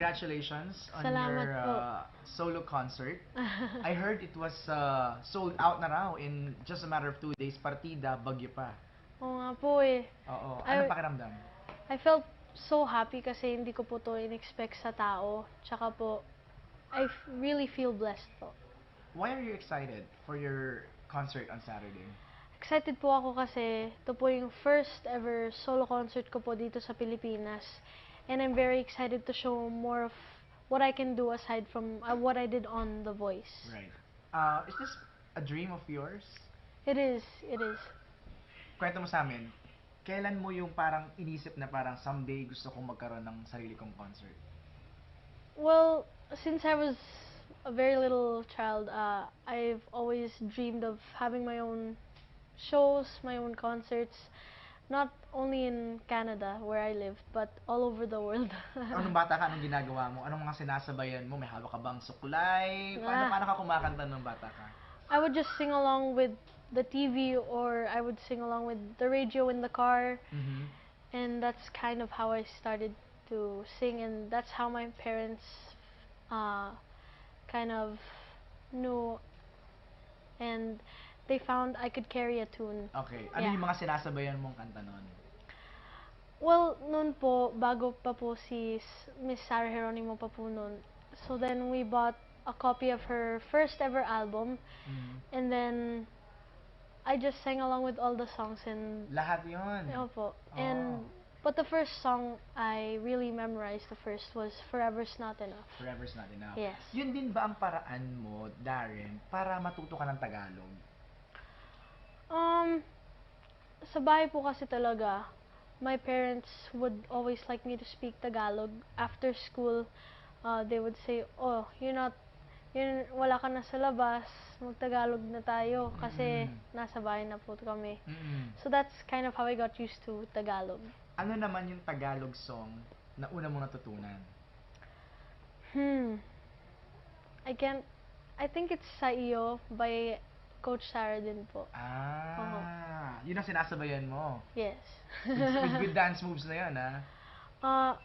Congratulations on Salamat your po. solo concert. I heard it was sold out na raw in just a matter of 2 days. Partida, bagyo pa. Oo nga po eh. Oo. Anong I, pakiramdam? I felt so happy kasi hindi ko po to in-expect sa tao. Tsaka po, really feel blessed po. Why are you excited for your concert on Saturday? Excited po ako kasi ito po yung first ever solo concert ko po dito sa Pilipinas. And I'm very excited to show more of what I can do aside from what I did on The Voice. Right. Is this a dream of yours? It is, it is. Kwento mo sa amin, kailan mo yung parang inisip na parang someday gusto kong magkaroon ng sarili kong concert? Well, since I was a very little child, I've always dreamed of having my own shows, my own concerts, not only in Canada where I live, but all over the world. Nung bata ka, anong ginagawa mo? Anong mga sinasabayan mo? May hawak ka bang suklay? Paano, Ah, paano ka kumakanta nung bata ka? I would just sing along with the TV or I would sing along with the radio in the car, Mm-hmm. and that's kind of how I started to sing, and that's how my parents uh, kind of knew and they found I could carry a tune. Okay. Ano Yeah. yung mga sinasabayan mong kanta nun? Well, noon po, bago pa po si Miss Sarah Geronimo pa po noon. So then we bought a copy of her first ever album, Mm. and then I just sang along with all the songs, and Lahat yun. opo. Oh. And but the first song I really memorized the first was Forever's Not Enough. Forever's Not Enough. Yes. Yun din ba ang paraan mo, Darren, para matuto ka ng Tagalog? Um, sa bahay po kasi talaga, my parents would always like me to speak Tagalog. After school, they would say, "Oh, wala ka na sa labas, mag-Tagalog na tayo kasi nasa bahay na po kami." Mm-mm. So that's kind of how I got used to Tagalog. Ano naman yung Tagalog song na una mong natutunan? Hmm. I can't, I think it's Sa Iyo by Coach Sarah din po. Yun ang sinasabayan mo. Yes. With dance moves na yun, ha?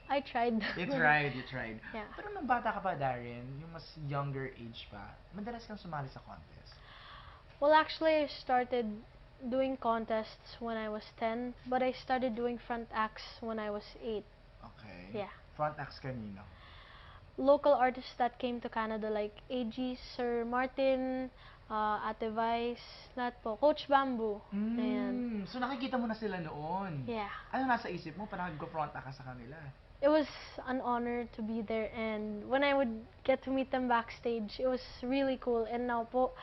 I tried. You tried, you tried. Yeah. Pero nung bata ka pa, Darren, yung mas younger age pa, madalas kang sumali sa contest. Well, actually, I started doing contests when I was 10, but I started doing front acts when I was 8. Okay. Yeah. Front acts kanino? Local artists that came to Canada like AG, Sir Martin, Ate Vice, lahat po. Coach Bamboo. Ayan. So nakikita mo na sila noon. Yeah. Ano nasa isip mo parang nag-front act ka sa kanila? It was an honor to be there, and when I would get to meet them backstage, it was really cool. And now po,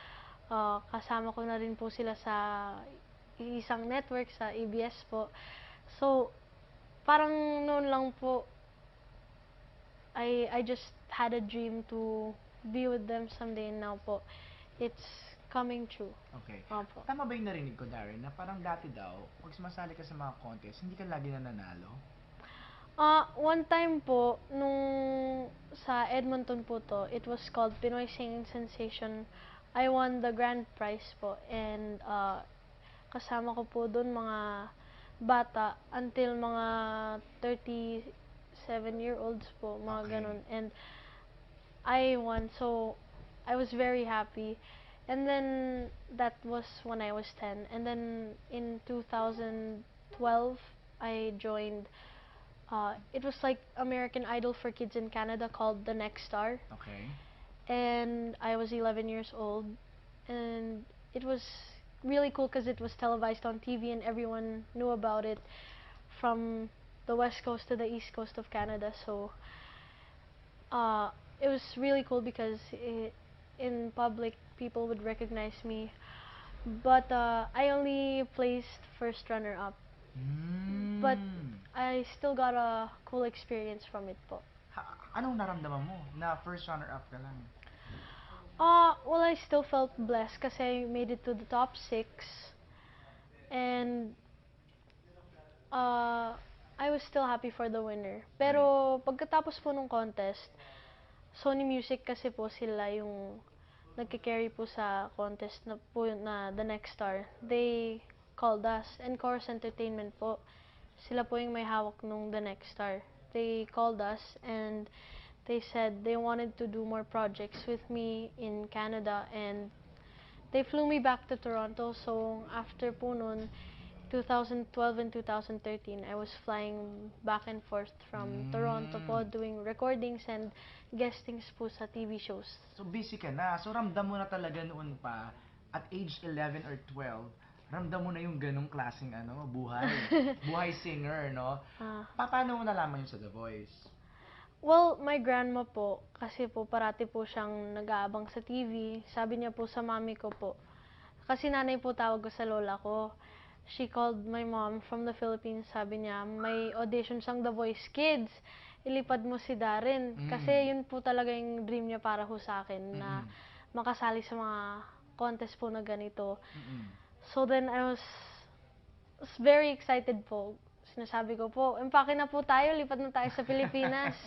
kasama ko na rin po sila sa isang network sa ABS po. So, parang noon lang po, I just had a dream to be with them someday, and now po, it's coming true. Okay. Opo. Tama ba yung narinig ko, Darren, na parang dati daw, pag sumasali ka sa mga contest, hindi ka lagi nananalo? One time po, nung sa Edmonton po to, it was called Pinoy Singing Sensation. I won the grand prize po, and kasama ko po doon mga bata until mga 37-year-olds po, mga Okay. ganun. And I won, so I was very happy. And then that was when I was 10. And then in 2012, I joined. It was like American Idol for kids in Canada called The Next Star. Okay. And I was 11 years old. And it was really cool because it was televised on TV and everyone knew about it from the west coast to the east coast of Canada. So it was really cool because in public people would recognize me. But I only placed first runner up. But I still got a cool experience from it po. Anong naramdaman mo na first runner-up ka lang? Well, I still felt blessed kasi I made it to the top 6. And I was still happy for the winner. Pero pagkatapos po nung contest, Sony Music kasi po sila yung nagki-carry po sa contest na po na The Next Star. They called us, and Chorus Entertainment po. Sila po yung may hawak nung The Next Star. They called us and they said they wanted to do more projects with me in Canada, and they flew me back to Toronto. So after po nun, 2012 and 2013, I was flying back and forth from Toronto po, doing recordings and guestings po sa TV shows. So busy ka na. So ramdam mo na talaga noon pa, at age 11 or 12, ramdam mo na yung ganong klaseng buhay. Buhay singer, no? Paano mo nalaman yun sa The Voice? Well, my grandma po, kasi po parati po siyang nag-aabang sa TV. Sabi niya po sa mami ko po, kasi nanay po tawag ko sa lola ko. She called my mom from the Philippines. Sabi niya, may audition siyang The Voice Kids. Ilipad mo si Darren. Kasi yun po talaga yung dream niya para ho sa akin, na makasali sa mga contest po na ganito. So then I was very excited po. Sinasabi ko po, empake na po tayo, lipat na tayo sa Pilipinas.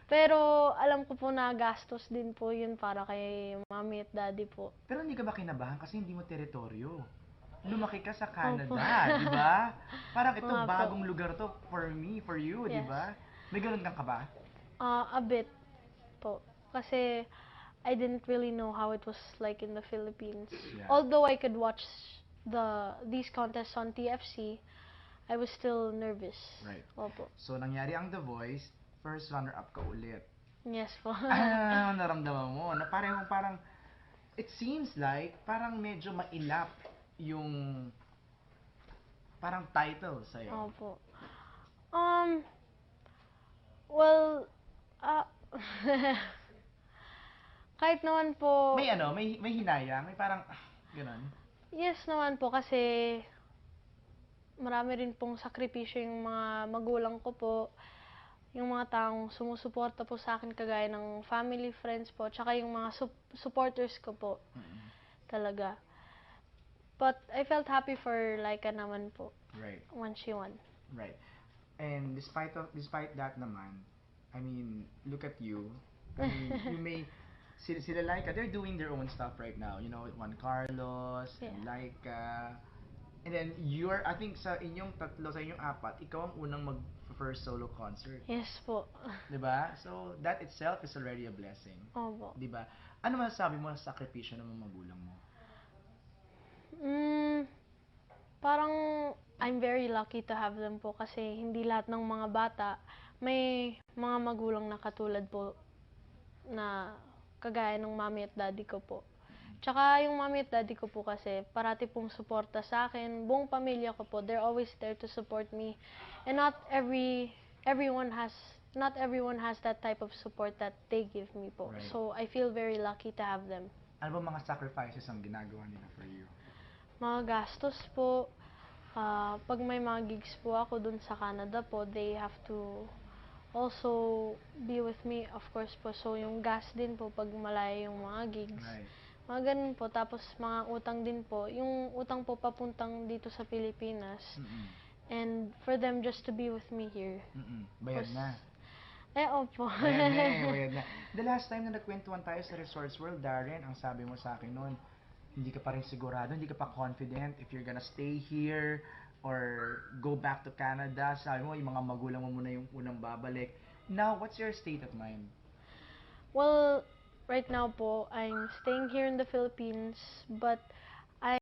Pero alam ko po na gastos din po yun para kay mami at daddy po. Pero hindi ka ba kinabahan kasi hindi mo teritoryo? Lumaki ka sa Opo. Canada, di ba? Parang ito, Nga po. bagong lugar to for me, for you, di Yes. ba? May ganun kang kaba? A bit po. Kasi I didn't really know how it was like in the Philippines. Yeah. Although I could watch these contests on TFC, I was still nervous. Right. Opo. So, nangyari ang The Voice, first runner-up ka ulit. Yes po. Ano naramdaman mo? Na parang, it seems like, parang medyo mailap yung parang title sa'yo. Opo. Well, kahit naman po, May hinayang, may parang, ganun. yes naman po, kasi marami rin pong sakripisyo yung mga magulang ko po, yung mga taong sumusuporta po sa akin kagaya ng family, friends po, tsaka yung mga supporters ko po, talaga. But I felt happy for Laika naman po, Right, when she won. right. And despite that naman, I mean, look at you. I mean, you may, sila Laika, they're doing their own stuff right now. You know, Juan Carlos, and Yeah. Laika. And then, I think sa inyong tatlo, sa inyong apat, ikaw ang unang mag-first solo concert. Yes po. Diba? So, that itself is already a blessing. Opo. Diba? Ano masasabi mo sa sakripisyo ng mga magulang mo? Parang I'm very lucky to have them po, kasi hindi lahat ng mga bata may mga magulang na katulad po na kagaya ng mami at daddy ko po. Tsaka yung mami at daddy ko po kasi parati pong suporta sa akin, buong pamilya ko po, they're always there to support me. And not everyone has that type of support that they give me po. Right. So I feel very lucky to have them. Ano ba mga sacrifices ang ginagawa nila for you? Mga gastos po, pag may mga gigs po ako dun sa Canada po, they have to also be with me, of course po. So yung gas din po pag malayo yung mga gigs. Right. Mga ganun po. Tapos mga utang din po. Yung utang po papuntang dito sa Pilipinas. And for them just to be with me here. Bayad na. Opo. Bayad na. The last time na nagkwentuhan tayo sa Resorts World, Darren, ang sabi mo sa akin noon, hindi ka pa rin sigurado, hindi ka pa confident if you're gonna stay here or go back to Canada. Sabi mo, yung mga magulang mo muna yung unang babalik. Now, what's your state of mind? Well, right now po, I'm staying here in the Philippines, but